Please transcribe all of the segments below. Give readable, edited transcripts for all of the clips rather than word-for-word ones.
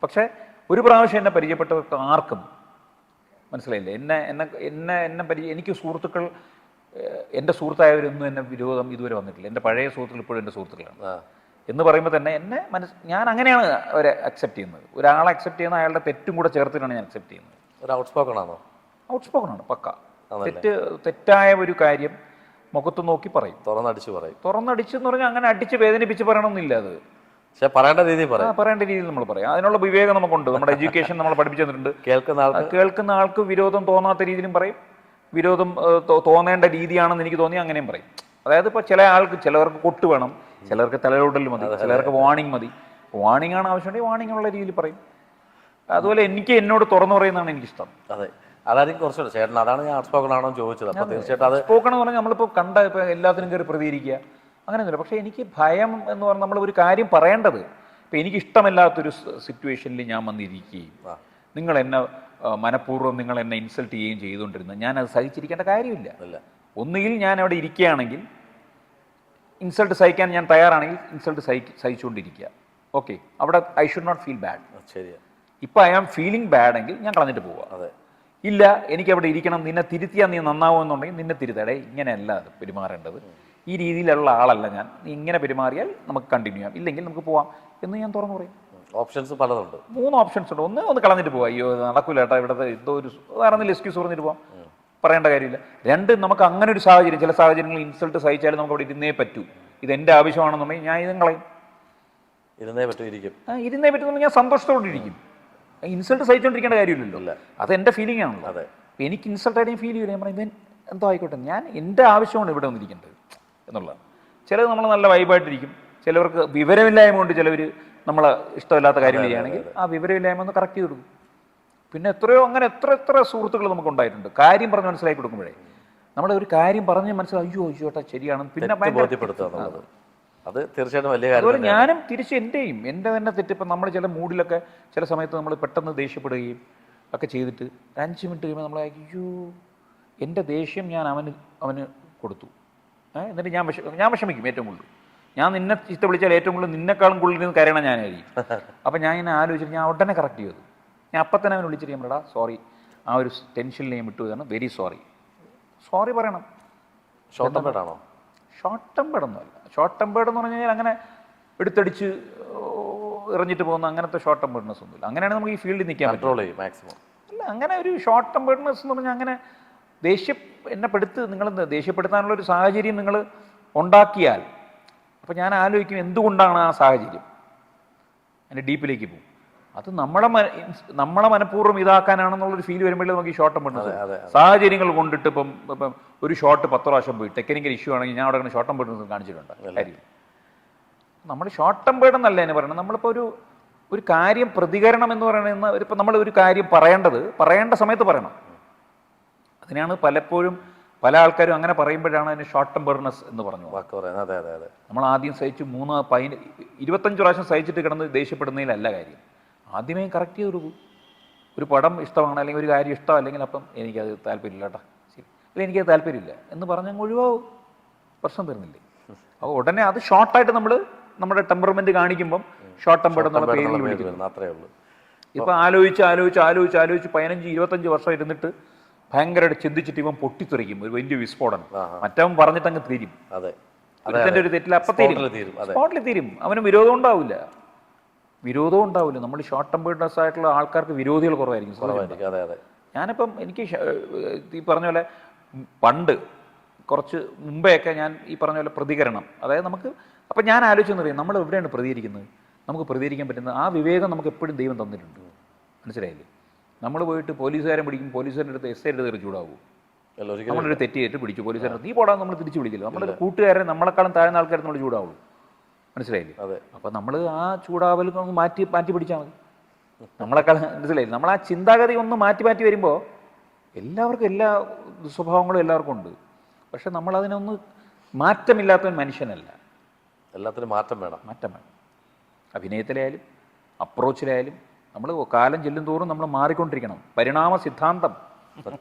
പക്ഷേ ഒരു പ്രാവശ്യം എന്നെ പരിചയപ്പെട്ടവർക്ക് ആർക്കും മനസ്സിലായില്ലേ, എനിക്ക് സുഹൃത്തുക്കൾ, എൻ്റെ സുഹൃത്തായവരൊന്നും എന്നെ വിരോധം ഇതുവരെ വന്നിട്ടില്ല. എൻ്റെ പഴയ സുഹൃത്തുക്കൾ ഇപ്പോഴും എൻ്റെ സുഹൃത്തുക്കളാണ് എന്ന് പറയുമ്പോൾ തന്നെ ഞാൻ അങ്ങനെയാണ് അവരെ അക്സെപ്റ്റ് ചെയ്യുന്നത്. ഒരാളെ അക്സെപ്റ്റ് ചെയ്യുന്ന അയാളുടെ തെറ്റും കൂടെ ചേർത്തിട്ടാണ് ഞാൻ അക്സെപ്റ്റ് ചെയ്യുന്നത്. ഒരു ഔട്ട്സ്പോക്കൺ ആണോ? ഔട്ട്സ്പോക്കൺ ആണ്, പക്ക. തെറ്റായ ഒരു കാര്യം മുഖത്ത് നോക്കി പറയും, തുറന്നടിച്ചെന്ന് പറഞ്ഞാൽ അങ്ങനെ അടിച്ച് വേദനിപ്പിച്ച് പറയണമെന്നില്ല. അത് പക്ഷേ പറയേണ്ട രീതിയിൽ നമ്മൾ പറയാം. അതിനുള്ള വിവേകം നമുക്കുണ്ട്. നമ്മുടെ എഡ്യൂക്കേഷൻ നമ്മൾ പഠിപ്പിച്ചു തന്നിട്ടുണ്ട്. കേൾക്കുന്ന ആൾക്ക് വിരോധം തോന്നാത്ത രീതിയിലും പറയും, വിരോധം തോന്നേണ്ട രീതിയാണെന്ന് എനിക്ക് തോന്നി അങ്ങനെയും പറയും. അതായത് ഇപ്പോൾ ചിലവർക്ക് കൊട്ട് വേണം, ചിലർക്ക് തലയോടൽ മതി, ചിലർക്ക് വാണിംഗ് മതി. വാണിംഗ് ആണ് ആവശ്യമുണ്ടെങ്കിൽ വാണിംഗ് ഉള്ള രീതിയിൽ പറയും. അതുപോലെ എന്നോട് തുറന്നു പറയുന്നതാണ് എനിക്കിഷ്ടം. അതെ, അതായിരിക്കും കുറച്ചുകൂടെ ചേട്ടൻ. അതാണ് ഞാൻ ഔട്ട്സ്പോക്കൺ ആണോ ചോദിച്ചത്. അപ്പോൾ തീർച്ചയായിട്ടും അത് സ്പോക്കൺ എന്ന് പറഞ്ഞാൽ നമ്മളിപ്പോൾ ഇപ്പോൾ എല്ലാത്തിനും കയറി പ്രതികരിക്കുക അങ്ങനെയൊന്നുമില്ല. പക്ഷേ എനിക്ക് ഭയം എന്ന് പറഞ്ഞാൽ നമ്മൾ ഒരു കാര്യം പറയേണ്ടത്, ഇപ്പം എനിക്കിഷ്ടമല്ലാത്തൊരു സിറ്റുവേഷനിൽ ഞാൻ വന്നിരിക്കുകയും നിങ്ങൾ എന്നെ മനഃപൂർവ്വം നിങ്ങൾ എന്നെ ഇൻസൾട്ട് ചെയ്യുകയും ചെയ്തുകൊണ്ടിരുന്നത് ഞാനത് സഹിച്ചിരിക്കേണ്ട കാര്യമില്ല. ഒന്നുകിൽ ഞാൻ അവിടെ ഇരിക്കുകയാണെങ്കിൽ ഇൻസൾട്ട് സഹിക്കാൻ ഞാൻ തയ്യാറാണെങ്കിൽ ഇൻസൾട്ട് സഹിച്ചുകൊണ്ടിരിക്കുക. ഓക്കെ, അവിടെ I should not feel bad. ശരിയാണ്. ഇപ്പം ഐ ആം ഫീലിംഗ് ബാഡ് എങ്കിൽ ഞാൻ കളഞ്ഞിട്ട് പോവുക. അതെ, ഇല്ല എനിക്കവിടെ ഇരിക്കണം, നിന്നെ തിരുത്തിയാൽ നീ നന്നാവുമെന്നുണ്ടെങ്കിൽ നിന്നെ തിരുത്തടേ, ഇങ്ങനെയല്ല അത് പെരുമാറേണ്ടത്, ഈ രീതിയിലുള്ള ആളല്ല ഞാൻ, നീ ഇങ്ങനെ പെരുമാറിയാൽ നമുക്ക് കണ്ടിന്യൂ ചെയ്യാം, ഇല്ലെങ്കിൽ നമുക്ക് പോവാം എന്ന് ഞാൻ തുറന്നു പറയും. ഓപ്ഷൻസ് പലതുണ്ട്. 3 ഓപ്ഷൻസ് ഉണ്ട്. ഒന്ന് കളഞ്ഞിട്ട് പോവാം, അയ്യോ നടക്കൂല ഏട്ടാ ഇവിടുത്തെ എന്തോ ഒരു വേറെ എന്തെങ്കിലും എക്സ്ക്യൂസ് പറഞ്ഞിട്ട് പോവാം, പറയേണ്ട കാര്യമില്ല. 2 നമുക്ക് അങ്ങനെ ഒരു സാഹചര്യം, ചില സാഹചര്യങ്ങളിൽ ഇൻസൾട്ട് സഹിച്ചാലും നമുക്ക് അവിടെ ഇരുന്നേ പറ്റൂ, ഇതെൻ്റെ ആവശ്യമാണെന്നുണ്ടെങ്കിൽ ഞാൻ ഇതും കളയും. ഇരുന്നേ പറ്റുന്നുണ്ടെങ്കിൽ ഞാൻ സന്തോഷത്തോടെ ഇരിക്കും. ഇൻസൾട്ട് സഹിച്ചുകൊണ്ടിരിക്കേണ്ട കാര്യമില്ലല്ലോ, അത് എൻ്റെ ഫീലിംഗ് ആണല്ലോ. അപ്പം എനിക്ക് ഇൻസൾട്ടായിട്ട് ഞാൻ ഫീൽ ചെയ്യില്ല. ഞാൻ പറയും എന്തോ ആയിക്കോട്ടെ, ഞാൻ എൻ്റെ ആവശ്യമാണ് ഇവിടെ വന്നിരിക്കേണ്ടത് എന്നുള്ളതാണ്. ചിലത് നമ്മൾ നല്ല വൈബായിട്ടിരിക്കും, ചിലവർക്ക് വിവരമില്ലായ്മ കൊണ്ട് ചിലവർ നമ്മളെ ഇഷ്ടമില്ലാത്ത കാര്യം ചെയ്യുകയാണെങ്കിൽ ആ വിവരമില്ലായ്മ ഒന്ന് കറക്റ്റ് ചെയ്ത് കൊടുക്കും. പിന്നെ എത്ര സുഹൃത്തുക്കൾ നമുക്ക് ഉണ്ടായിട്ടുണ്ട്. കാര്യം പറഞ്ഞ് മനസ്സിലാക്കി കൊടുക്കുമ്പോഴേ നമ്മൾ ഒരു കാര്യം പറഞ്ഞ് മനസ്സിലായി, അയ്യോ ചേട്ടാ ശരിയാണ്, പിന്നെ അത് തീർച്ചയായിട്ടും വലിയ കാര്യം. അതുപോലെ ഞാനും തിരിച്ച് എൻ്റെ തന്നെ തെറ്റ്. ഇപ്പം നമ്മൾ ചില മൂഡിലൊക്കെ ചില സമയത്ത് നമ്മൾ പെട്ടെന്ന് ദേഷ്യപ്പെടുകയും ഒക്കെ ചെയ്തിട്ട് 5 മിനിറ്റ് കഴിയുമ്പോൾ നമ്മൾ അയ്യോ എൻ്റെ ദേഷ്യം ഞാൻ അവന് കൊടുത്തു, എന്നിട്ട് ഞാൻ വിഷമിക്കും ഏറ്റവും കൂടുതൽ. ഞാൻ നിന്നെ ചീത്ത വിളിച്ചാൽ ഏറ്റവും കൂടുതൽ നിന്നെക്കാളും കൂടുതൽ നിന്ന് കരയണം ഞാനായിരിക്കും. അപ്പം ഞാൻ ഇങ്ങനെ ആലോചിച്ചിട്ട് ഞാൻ ഉടനെ കറക്റ്റ് ചെയ്തു. ഞാൻ അപ്പം തന്നെ അവന് വിളിച്ചിട്ട് ഞാൻ സോറി, ആ ഒരു ടെൻഷനിൽ ഞാൻ വിട്ടുപോയതാണ്, വെരി സോറി പറയണം. ഷോർട്ട് ടെമ്പേർഡാണോ? ഷോർട്ട് ടെമ്പേർഡൊന്നുമല്ല. ഷോർട്ട് ടെമ്പേർഡ് എന്ന് പറഞ്ഞു കഴിഞ്ഞാൽ അങ്ങനെ എടുത്തടിച്ച് എറിഞ്ഞിട്ട് പോകുന്ന അങ്ങനത്തെ ഷോർട്ട് ടെമ്പേർഡ്നെസ് ഒന്നുമില്ല. അങ്ങനെയാണെങ്കിൽ നമുക്ക് ഈ ഫീൽഡിൽ നിൽക്കാൻ പറ്റും മാക്സിമം. അല്ല, അങ്ങനെ ഒരു ഷോർട്ട് ടെമ്പേർഡ്നെസ് എന്ന് പറഞ്ഞാൽ അങ്ങനെ നിങ്ങൾ ദേഷ്യപ്പെടുത്താനുള്ളൊരു സാഹചര്യം നിങ്ങൾ ഉണ്ടാക്കിയാൽ, അപ്പോൾ ഞാൻ ആലോചിക്കും എന്തുകൊണ്ടാണ് ആ സാഹചര്യം, അതിൻ്റെ ഡീപ്പിലേക്ക് പോകും. അത് നമ്മളെ മനഃപൂർവ്വം ഇതാക്കാനാണെന്നുള്ളൊരു ഫീൽ വരുമ്പോഴേ നമുക്ക് ഈ ഷോർട്ട് ടെമ്പേർഡ്നെസ് സാഹചര്യങ്ങൾ കൊണ്ടിട്ട് ഇപ്പം ഒരു ഷോട്ട് 10 പ്രാവശ്യം പോയി ടെക്നിക്കൽ ഇഷ്യൂ ആണെങ്കിൽ ഞാൻ അവിടെ ഷോർട്ട് ടെമ്പേർഡ്നെസ് കാണിച്ചിട്ടുണ്ട്. കാര്യം നമ്മൾ ഷോർട്ട് ടെമ്പേർഡ് എന്നല്ല എന്ന് പറയുന്നത്. നമ്മളിപ്പോൾ ഒരു കാര്യം പ്രതികരണം എന്ന് പറയുന്നത് ഇപ്പം നമ്മൾ ഒരു കാര്യം പറയേണ്ട സമയത്ത് പറയണം. അതിനാണ് പലപ്പോഴും പല ആൾക്കാരും അങ്ങനെ പറയുമ്പോഴാണ് അതിന് ഷോർട്ട് ടെമ്പേർഡ്നെസ് എന്ന് പറഞ്ഞു. നമ്മൾ ആദ്യം സഹിച്ച് 25 പ്രാവശ്യം സഹിച്ചിട്ട് കിടന്ന് ദേഷ്യപ്പെടുന്നതിലല്ല കാര്യം. ആദ്യമേ കറക്റ്റ് ചെയ്ത് കൊടുക്കും. ഒരു പടം ഇഷ്ടമാണ് അല്ലെങ്കിൽ ഒരു കാര്യം ഇഷ്ടം, അല്ലെങ്കിൽ അപ്പം എനിക്കത് താല്പര്യമില്ല കേട്ടോ, ശരി, അല്ലെങ്കിൽ എനിക്കത് താല്പര്യമില്ല എന്ന് പറഞ്ഞാൽ ഒഴിവാവും, പ്രശ്നം തരുന്നില്ലേ. അപ്പോൾ ഉടനെ അത് ഷോർട്ടായിട്ട് നമ്മുടെ ടെമ്പർമെന്റ് കാണിക്കുമ്പം ഷോർട്ട് ടെമ്പേർഡ് എന്നുള്ള പേരിൽ വിളിക്കുന്നു, അത്രേ ഉള്ളൂ. ഇപ്പം ആലോചിച്ച് 15-25 വർഷം ഇരുന്നിട്ട് ഭയങ്കരമായിട്ട് ചിന്തിച്ചിട്ട് ഇവൻ പൊട്ടിത്തെറിക്കും, ഒരു വലിയ വിസ്ഫോടനം. മറ്റവൻ പറഞ്ഞിട്ട് അങ്ങ് തീരും. ഇതിൻ്റെ ഒരു തെറ്റിൽ അപ്പം സ്പോട്ടിൽ തീരും. അവന് വിരോധം ഉണ്ടാവില്ല. നമ്മൾ ഷോർട്ട് ടെമ്പേർഡ്നെസ് ആയിട്ടുള്ള ആൾക്കാർക്ക് വിരോധികൾ കുറവായിരിക്കും. ഞാനിപ്പം എനിക്ക് ഈ പറഞ്ഞ പോലെ പണ്ട് കുറച്ച് മുമ്പെയൊക്കെ ഞാൻ ഈ പറഞ്ഞ പോലെ പ്രതികരണം, അതായത് നമുക്ക് അപ്പം ഞാൻ ആലോചിച്ചെന്ന് പറയും, നമ്മൾ എവിടെയാണ് പ്രതികരിക്കുന്നത്, നമുക്ക് പ്രതികരിക്കാൻ പറ്റുന്നത് ആ വിവേകം നമുക്ക് എപ്പോഴും ദൈവം തന്നിട്ടുണ്ട്. മനസ്സിലായില്ലേ? നമ്മൾ പോയിട്ട് പോലീസുകാരൻ പിടിക്കും, പോലീസുകാരുടെ അടുത്ത് എസ് ഐയുടെ കയറി ചൂടാവും. നമ്മളൊരു തെറ്റ് ചെയ്തിട്ട് പിടിച്ചു, പോലീസുകാരുടെ നീ പോടാൻ നമ്മൾ തിരിച്ചു പിടിക്കില്ല. നമ്മുടെ കൂട്ടുകാരൻ നമ്മളെക്കാളും താഴ്ന്ന ആൾക്കാരെ നമ്മൾ ചൂടാവുള്ളൂ. മനസ്സിലായില്ലേ? അപ്പം നമ്മൾ ആ ചൂടാവൽ മാറ്റി പിടിച്ചാൽ മതി. നമ്മളെക്കാളും മനസ്സിലായില്ലേ? നമ്മൾ ആ ചിന്താഗതി ഒന്ന് മാറ്റി വരുമ്പോൾ എല്ലാവർക്കും എല്ലാ സ്വഭാവങ്ങളും എല്ലാവർക്കും ഉണ്ട്. പക്ഷെ നമ്മളതിനൊന്ന് മാറ്റമില്ലാത്ത മനുഷ്യനല്ല. എല്ലാത്തിനും മാറ്റം വേണം. അഭിനയത്തിലായാലും അപ്രോച്ചിലായാലും നമ്മൾ കാലം ചെല്ലും തോറും നമ്മൾ മാറിക്കൊണ്ടിരിക്കണം. പരിണാമ സിദ്ധാന്തം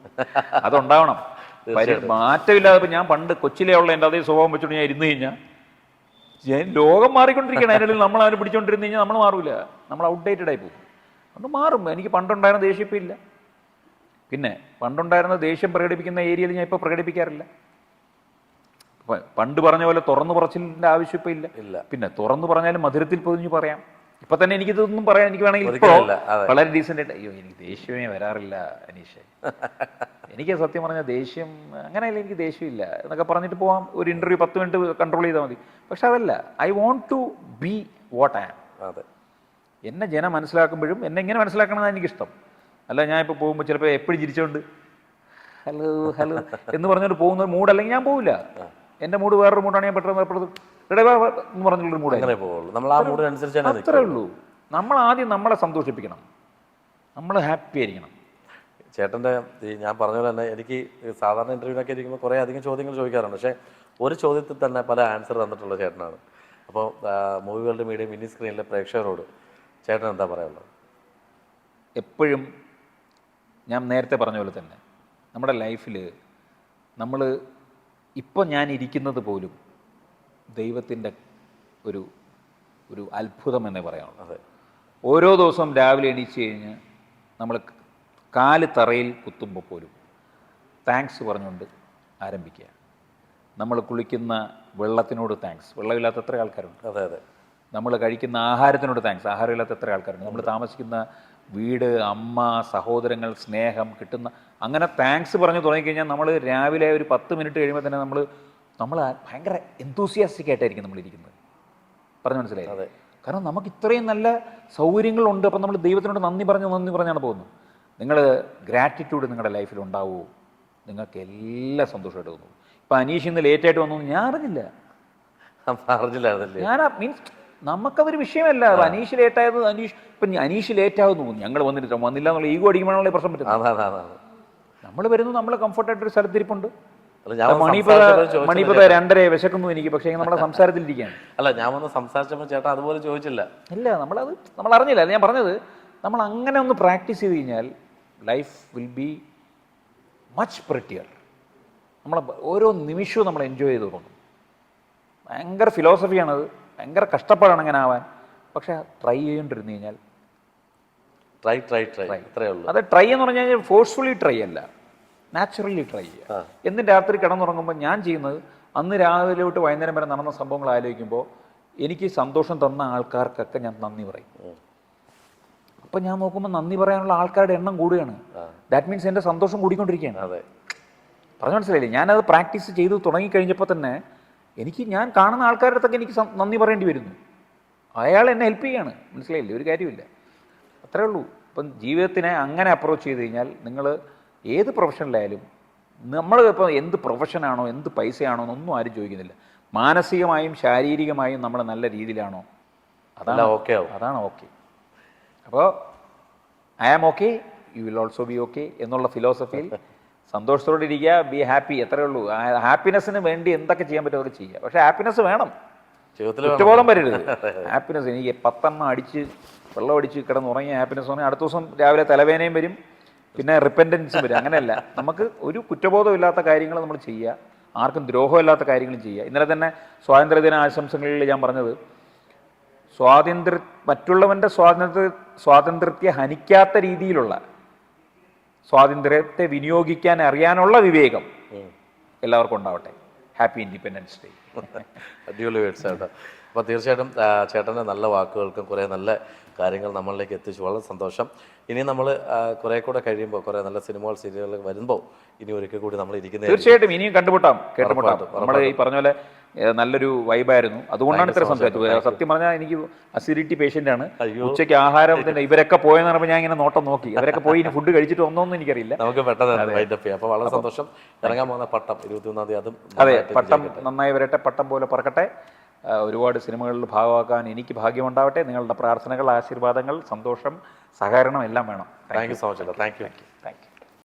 അതുണ്ടാവണം. മാറ്റമില്ലാതെ ഇപ്പം ഞാൻ പണ്ട് കൊച്ചിലേ ഉള്ള എൻ്റെ അതേ സ്വഭാവം വെച്ചോണ്ട് ഞാൻ ഇരുന്ന് കഴിഞ്ഞാൽ ലോകം മാറിക്കൊണ്ടിരിക്കണം. അതിനിടയിൽ നമ്മൾ അവന് പിടിച്ചോണ്ടിരുന്ന് കഴിഞ്ഞാൽ നമ്മൾ മാറൂല, നമ്മൾ ഔട്ട്ഡേറ്റഡ് ആയി പോകും. അത് മാറും. എനിക്ക് പണ്ടുണ്ടായിരുന്ന ദേഷ്യം ഇപ്പം ഇല്ല. പിന്നെ പണ്ടുണ്ടായിരുന്ന ദേഷ്യം പ്രകടിപ്പിക്കുന്ന ഏരിയയിൽ ഞാൻ ഇപ്പോൾ പ്രകടിപ്പിക്കാറില്ല. പണ്ട് പറഞ്ഞ പോലെ തുറന്നു പറച്ചിലിൻ്റെ ആവശ്യം ഇപ്പം ഇല്ല. പിന്നെ തുറന്നു പറഞ്ഞാലും മധുരത്തിൽ പൊതിഞ്ഞ് പറയാം. ഇപ്പൊ തന്നെ എനിക്കിതൊന്നും പറയാൻ എനിക്ക് വേണമെങ്കിൽ ഇപ്പോൾ വളരെ ഡീസൻ്റ് ആയിട്ട് അയ്യോ എനിക്ക് ദേഷ്യമേ വരാറില്ല അനീഷേ, എനിക്ക് സത്യം പറഞ്ഞാൽ ദേഷ്യം അങ്ങനെയല്ല, എനിക്ക് ദേഷ്യമില്ല എന്നൊക്കെ പറഞ്ഞിട്ട് പോവാം. ഒരു ഇൻ്റർവ്യൂ 10 മിനിറ്റ് കൺട്രോൾ ചെയ്താൽ മതി. പക്ഷെ അതല്ല, I want to be what I am. എന്നെ ജനം മനസ്സിലാക്കുമ്പോഴും എന്നെ ഇങ്ങനെ മനസ്സിലാക്കണമെന്നാണ് എനിക്കിഷ്ടം. അല്ല ഞാൻ ഇപ്പോൾ പോകുമ്പോൾ ചിലപ്പോൾ എപ്പോഴും ചിരിച്ചോണ്ട് ഹലോ ഹലോ എന്ന് പറഞ്ഞുകൊണ്ട് പോകുന്ന ഒരു മൂഡ് അല്ലെങ്കിൽ ഞാൻ പോവില്ല. എൻ്റെ മൂഡ് വേറൊരു മൂഡാണ്, ഞാൻ പെട്ടെന്ന് എന്ന് പറഞ്ഞുള്ളൊരു മൂഡ് അത്രേ ഉള്ളൂ. നമ്മൾ ആദ്യം നമ്മളെ സന്തോഷിപ്പിക്കണം, നമ്മൾ ഹാപ്പി ആയിരിക്കണം. ചേട്ടൻ്റെ ഞാൻ പറഞ്ഞ പോലെ തന്നെ എനിക്ക് സാധാരണ ഇൻ്റർവ്യൂവിനൊക്കെ ഇരിക്കുമ്പോൾ കുറേ അധികം ചോദ്യങ്ങൾ ചോദിക്കാറുണ്ട്. പക്ഷേ ഒരു ചോദ്യത്തിൽ തന്നെ പല ആൻസർ തന്നിട്ടുള്ള ചേട്ടനാണ്. അപ്പോൾ മൂവി വേൾഡ് മീഡിയ മിനി സ്ക്രീനിലെ പ്രേക്ഷകരോട് ചേട്ടൻ എന്താ പറയാനുള്ളത്? എപ്പോഴും ഞാൻ നേരത്തെ പറഞ്ഞ പോലെ തന്നെ നമ്മുടെ ലൈഫിൽ നമ്മൾ ഇപ്പോൾ ഞാൻ ഇരിക്കുന്നത് പോലും ദൈവത്തിൻ്റെ ഒരു ഒരു അത്ഭുതം എന്നേ പറയാനുള്ളൂ. അതെ. ഓരോ ദിവസവും രാവിലെ എണീച്ച് കഴിഞ്ഞ് നമ്മൾ കാല് തറയിൽ കുത്തുമ്പോൾ പോലും താങ്ക്സ് പറഞ്ഞുകൊണ്ട് ആരംഭിക്കുക. നമ്മൾ കുളിക്കുന്ന വെള്ളത്തിനോട് താങ്ക്സ്, വെള്ളമില്ലാത്ത എത്ര ആൾക്കാരുണ്ട്. അതെ അതെ. നമ്മൾ കഴിക്കുന്ന ആഹാരത്തിനോട് താങ്ക്സ്, ആഹാരമില്ലാത്ത എത്ര ആൾക്കാരുണ്ട്. നമ്മൾ താമസിക്കുന്ന വീട്, അമ്മ, സഹോദരങ്ങൾ, സ്നേഹം കിട്ടുന്ന അങ്ങനെ താങ്ക്സ് പറഞ്ഞു തുടങ്ങിക്കഴിഞ്ഞാൽ നമ്മൾ രാവിലെ ഒരു 10 മിനിറ്റ് കഴിയുമ്പോൾ തന്നെ നമ്മൾ ഭയങ്കര എന്തൂസിയാസ്റ്റിക് ആയിട്ടായിരിക്കും നമ്മളിരിക്കുന്നത്. പറഞ്ഞു മനസ്സിലായി? അതെ. കാരണം നമുക്ക് ഇത്രയും നല്ല സൗകര്യങ്ങളുണ്ട്. അപ്പം നമ്മൾ ദൈവത്തിനോട് നന്ദി പറഞ്ഞാണ് പോകുന്നത്. നിങ്ങൾ ഗ്രാറ്റിറ്റ്യൂഡ് നിങ്ങളുടെ ലൈഫിൽ ഉണ്ടാവുമോ, നിങ്ങൾക്ക് എല്ലാം സന്തോഷമായിട്ട് തോന്നും. ഇപ്പം അനീഷ് ഇന്ന് ലേറ്റായിട്ട് വന്നു, ഞാൻ അറിഞ്ഞില്ല. ഞാൻ മീൻസ് നമുക്കതൊരു വിഷയമല്ല. അനീഷ് ലേറ്റായത് അനീഷ് ലേറ്റാവുന്നു, ഞങ്ങൾ വന്നില്ല എന്നുള്ള ഈഗോ അടിക്കുമ്പോഴാണല്ലോ പ്രശ്നം പറ്റുന്നത്. നമ്മൾ വരുന്നു, നമ്മൾ കംഫർട്ടായിട്ടൊരു സ്ഥലത്തിരിപ്പുണ്ട്. മണിപ്പത 2:30 വിശക്കുന്നു എനിക്ക്, പക്ഷേ നമ്മുടെ സംസാരത്തിലിരിക്കുകയാണ്. അല്ല, ഞാൻ വന്ന് സംസാരിച്ചപ്പോൾ ചേട്ടാ അതുപോലെ ചോദിച്ചില്ല. ഇല്ല, നമ്മൾ അറിഞ്ഞില്ല. ഞാൻ പറഞ്ഞത് നമ്മൾ അങ്ങനെ ഒന്ന് പ്രാക്ടീസ് ചെയ്ത് കഴിഞ്ഞാൽ ലൈഫ് വിൽ ബി മച്ച് പ്രിറ്റിയർ. നമ്മൾ ഓരോ നിമിഷവും നമ്മൾ എൻജോയ് ചെയ്ത് തുടങ്ങും. ഭയങ്കര ഫിലോസഫിയാണത്, ഭയങ്കര കഷ്ടപ്പാടാണ് അങ്ങനെ ആവാൻ. പക്ഷെ ട്രൈ ചെയ്തുകൊണ്ടിരുന്നു കഴിഞ്ഞാൽ അത് ട്രൈ എന്ന് പറഞ്ഞു കഴിഞ്ഞാൽ ഫോഴ്സ്ഫുള്ളി ട്രൈ അല്ല, നാച്ചുറലി ട്രൈ ചെയ്യുക. എന്നും രാത്രി കിടന്നുറങ്ങുമ്പോൾ ഞാൻ ചെയ്യുന്നത്, അന്ന് രാവിലെ തൊട്ട് വൈകുന്നേരം വരെ നടന്ന സംഭവങ്ങൾ ആലോചിക്കുമ്പോൾ എനിക്ക് സന്തോഷം തന്ന ആൾക്കാർക്കൊക്കെ ഞാൻ നന്ദി പറയും. അപ്പം ഞാൻ നോക്കുമ്പോൾ നന്ദി പറയാനുള്ള ആൾക്കാരുടെ എണ്ണം കൂടുകയാണ്. ദാറ്റ് മീൻസ് എൻ്റെ സന്തോഷം കൂടിക്കൊണ്ടിരിക്കുകയാണ്. അതെ, പറഞ്ഞു മനസ്സിലായില്ലേ? ഞാനത് പ്രാക്ടീസ് ചെയ്ത് തുടങ്ങിക്കഴിഞ്ഞപ്പോൾ തന്നെ ഞാൻ കാണുന്ന ആൾക്കാരുടെ അടുത്തൊക്കെ എനിക്ക് നന്ദി പറയേണ്ടി വരുന്നു. അയാൾ എന്നെ ഹെൽപ്പ് ചെയ്യുകയാണ്. മനസ്സിലായില്ലേ? ഒരു കാര്യമില്ല, അത്രേ ഉള്ളൂ. ഇപ്പം ജീവിതത്തിനെ അങ്ങനെ അപ്രോച്ച് ചെയ്ത് കഴിഞ്ഞാൽ നിങ്ങൾ ഏത് പ്രൊഫഷനിലായാലും, നമ്മൾ ഇപ്പോൾ എന്ത് പ്രൊഫഷനാണോ എന്ത് പൈസയാണോ എന്നൊന്നും ആരും ചോദിക്കുന്നില്ല. മാനസികമായും ശാരീരികമായും നമ്മൾ നല്ല രീതിയിലാണോ, അതാണ് ഓക്കെ. അപ്പോൾ I am okay, you will also be okay എന്നുള്ള ഫിലോസഫിയിൽ സന്തോഷത്തോടെ ഇരിക്കുക, ബി ഹാപ്പി, എത്രയേ ഉള്ളൂ. ഹാപ്പിനെസ്സിന് വേണ്ടി എന്തൊക്കെ ചെയ്യാൻ പറ്റുമോ അതൊക്കെ ചെയ്യുക. പക്ഷേ ഹാപ്പിനെസ് വേണം, കുറ്റബോധം വരരുത്. ഹാപ്പിനെസ് എനിക്ക് 10 എണ്ണം അടിച്ച് വെള്ളം അടിച്ച് കിടന്നുറങ്ങിയ ഹാപ്പിനെസ് പറഞ്ഞാൽ അടുത്ത ദിവസം രാവിലെ തലവേദനയും വരും, പിന്നെ റിപ്പൻറ്റൻസും വരും. അങ്ങനെയല്ല, നമുക്ക് ഒരു കുറ്റബോധം ഇല്ലാത്ത കാര്യങ്ങൾ നമ്മൾ ചെയ്യുക, ആർക്കും ദ്രോഹമില്ലാത്ത കാര്യങ്ങളും ചെയ്യുക. ഇന്നലെ തന്നെ സ്വാതന്ത്ര്യദിന ആശംസകളിൽ ഞാൻ പറഞ്ഞത്, മറ്റുള്ളവൻ്റെ സ്വാതന്ത്ര്യത്തെ ഹനിക്കാത്ത രീതിയിലുള്ള സ്വാതന്ത്ര്യത്തെ വിനിയോഗിക്കാൻ അറിയാനുള്ള വിവേകം എല്ലാവർക്കും ഉണ്ടാവട്ടെ. Happy independence day. അടിപൊളി വേർഡ്സ് ചേട്ടാ. അപ്പോൾ തീർച്ചയായിട്ടും ചേട്ടൻ്റെ നല്ല വാക്കുകൾക്കും കുറേ നല്ല കാര്യങ്ങൾ നമ്മളിലേക്ക് എത്തിച്ചു, വളരെ സന്തോഷം. ഇനി നമ്മൾ കുറേ കൂടെ കഴിയുമ്പോൾ കുറേ നല്ല സിനിമകൾ സീരിയലുകൾ വരുമ്പോൾ ഇനി ഒരിക്കൽ കൂടി നമ്മൾ ഇരിക്കുന്നത് തീർച്ചയായിട്ടും ഇനിയും കേട്ടുമുട്ടാം. നമ്മൾ ഈ പറഞ്ഞ പോലെ നല്ലൊരു വൈബായിരുന്നു, അതുകൊണ്ടാണ് ഇത്ര സംസാരിച്ചത്. സത്യം പറഞ്ഞാൽ എനിക്ക് അസിഡിറ്റി പേഷ്യൻ്റ് ആണ്. ഉച്ചയ്ക്ക് ആഹാരത്തിന് ഇവരൊക്കെ പോയെന്ന് പറയുമ്പോൾ ഞാൻ ഇങ്ങനെ നോട്ടം നോക്കി, ഇവരൊക്കെ പോയി ഇനി ഫുഡ് കഴിച്ചിട്ട് ഒന്നൊന്നും എനിക്കറിയില്ല. നമുക്ക് പെട്ടെന്ന് വൈൻഡപ്പ് ചെയ്യാം. അപ്പോൾ വളരെ സന്തോഷം. ഇറങ്ങാൻ പോകുന്ന പട്ടം 21-ാം തീയതി, അതും അതെ, പട്ടം നന്നായി വരട്ടെ, പട്ടം പോലെ പറക്കട്ടെ. ഒരുപാട് സിനിമകളിൽ ഭാഗമാക്കാൻ എനിക്ക് ഭാഗ്യമുണ്ടാവട്ടെ. നിങ്ങളുടെ പ്രാർത്ഥനകൾ, ആശീർവാദങ്ങൾ, സന്തോഷം, സഹകരണം എല്ലാം വേണം. Thank you so much. Thank you.